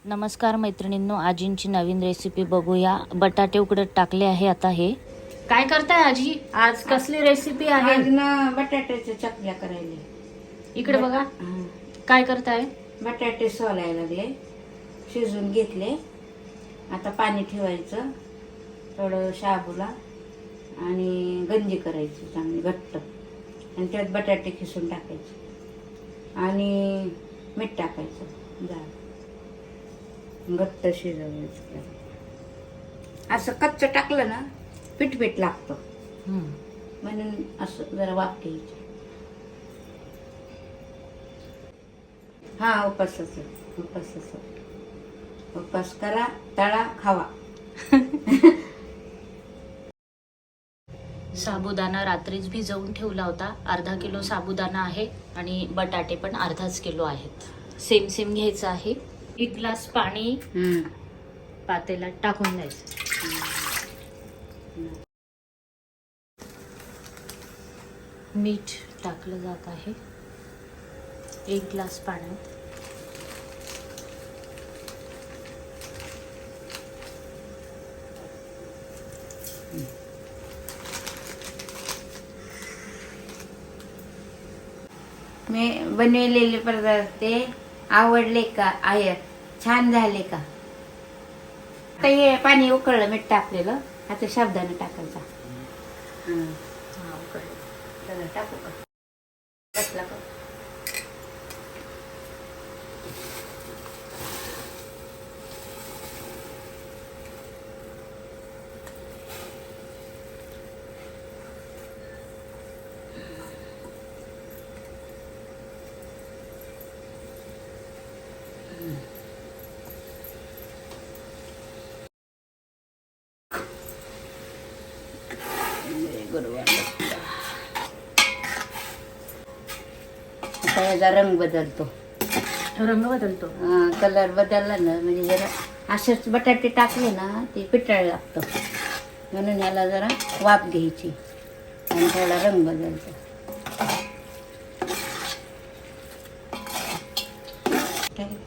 नमस्कार मैत्रिणींनो, आजींची नवीन रेसिपी बघूया. बटाटे उकडत टाकले आहे. आता हे काय करताय आजी? आज कसली रेसिपी आहे? आज ना बटाट्याच्या चकल्या करायला. इकडे बघा काय करताय. बटाटे सोलायला लागले, शिजून घेतले. आता पाणी ठेवायचं, थोडं शाबूला आणि गंजी करायची चांगली घट्ट, आणि त्यात बटाटे खिसून टाकायचे आणि मीठ टाकायचं. झालं, घट्ट शिजवायचं. असं कच्च टाकलं ना पिठपीठ लागतं, म्हणून असं जरा वाफ घ्यायची. हा, उपास करा, तळा, खावा. साबुदाणा रात्रीच भिजवून ठेवला होता. अर्धा किलो साबुदाणा आहे आणि बटाटे पण अर्धाच किलो आहेत. सेम सेम घ्यायचं आहे. 1 ग्लास पाणी पातेल्यात टाकून द्यायचं. मीठ टाकलं जात आहे 1 ग्लास पाण्यात. मी बनवलेले पदार्थ ते आवडले का? आहे, छान झाले का? आता हे पाणी उकळलं, मीठ टाकलेलं. आता साबुदाणा टाकायचा. उकळलं टाकू का? बसला का? आता याचा रंग बदलतो. कलर बदलला ना, म्हणजे जरा असेच बटाटे टाकले ना ते पिटाळ लागतं, म्हणून याला जरा वाफ घ्यायची आणि थोडा रंग बदलतो.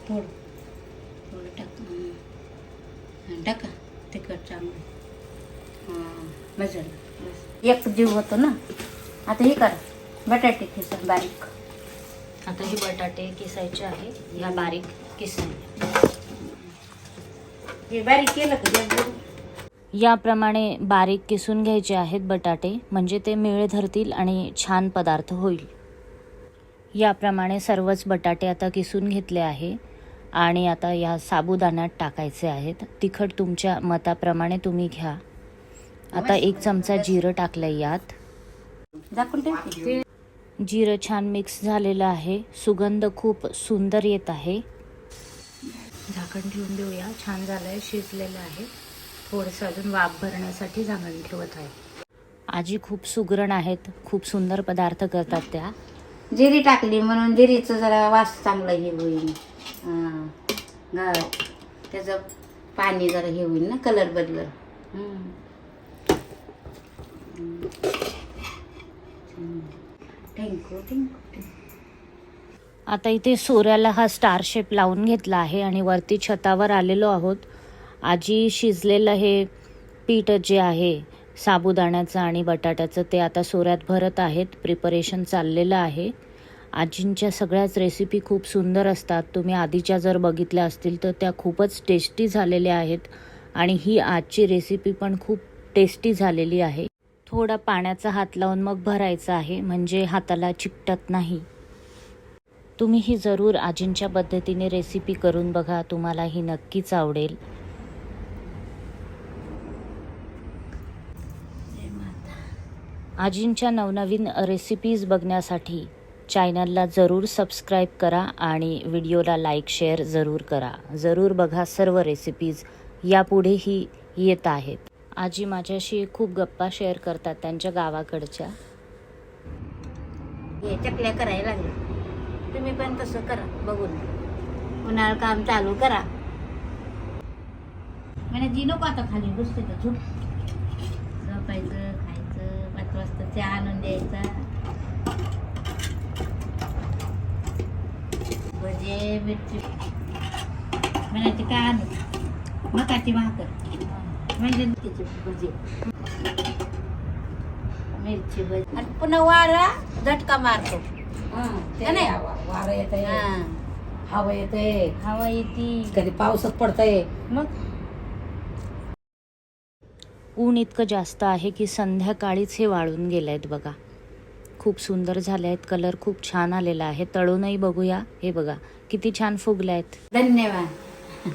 थोडं टाका तिखट चांगलं. मजा एक जीव होतो ना. आता हे करा, बटाटे खिसून बारीक. आता हे बटाटे किसायचे आहे. या बारीक किसायचे. हे बारीक केलं का? याप्रमाणे बारीक किसून घ्यायचे आहेत बटाटे, म्हणजे ते मिळे धरतील आणि छान पदार्थ होईल. याप्रमाणे सर्वच बटाटे आता किसून घेतले आहे आणि आता या साबुदाण्यात टाकायचे आहेत. तिखट तुमच्या मताप्रमाणे तुम्ही घ्या. आता 1 चमचा जिरं टाकलंय यात. झाकून ठेवते. जिरं छान मिक्स झालेलं आहे. सुगंध खूप सुंदर येत आहे. झाकण ठेवून देऊया. छान झालंय, शिजलेलं आहे. थोडंसं अजून वाफ भरण्यासाठी झाकण ठेवत आहे. आजी खूप सुगरण आहेत, खूप सुंदर पदार्थ करतात त्या. जिरी टाकली म्हणून जिरीचं जरा वास चांगला हे होईल. त्याचं पाणी जरा हे होईल ना, कलर बदलल. आता इथे सोऱ्याला हा स्टार शेप लावून घेतला आहे आणि वरती छतावर आलेलो आहोत. आजी शिजलेलं हे पीठ जे आहे साबुदाण्याचं आणि बटाट्याचं ते आता सोऱ्यात भरत आहेत. प्रिपरेशन चाललेलं आहे. आजींच्या सगळ्याच रेसिपी खूप सुंदर असतात. तुम्ही आधीच्या जर बघितल्या असतील तर त्या खूपच टेस्टी झालेल्या आहेत आणि ही आजची रेसिपी पण खूप टेस्टी झालेली आहे. थोडा पाण्याचा हात लावून मग भरायचा आहे, म्हणजे हाताला चिकटत नाही. तुम्ही ही जरूर आजींच्या पद्धतीने रेसिपी करून बघा, तुम्हाला ही नक्कीच आवडेल. आजींच्या नवनवीन रेसिपीज बघण्यासाठी चॅनलला जरूर सबस्क्राईब करा आणि व्हिडिओला लाईक शेअर जरूर करा. जरूर बघा, सर्व रेसिपीज यापुढेही येत आहेत. आजी माझ्याशी खूप गप्पा शेअर करतात त्यांच्या गावाकडच्या. हे चकल्या करायला लागले. तुम्ही पण तसं करा बघून. उन्हाळा काम चालू करा. म्हणजे जी नको आता खाली बसते तर झोप. झोपायचं, खायचं. 5 वाजता चहा आणून द्यायचा. भजे मिरची म्हणायचे काय आणू मकाची भाकर म्हणजे तिची भजी मिरची भजी आणि पुन्हा वारा झटका मारतो का नाही? वारं येतंय, हा. हवा येतंय, हवा येते कधी पावसात पडतंय. मग ऊन इतकं जास्त आहे की संध्याकाळीच हे वाळून गेले आहेत बघा. खूप सुंदर झाले आहेत, कलर खूप छान आलेला आहे. तळूनही बघूया. हे बघा किती छान फुगले आहेत. धन्यवाद.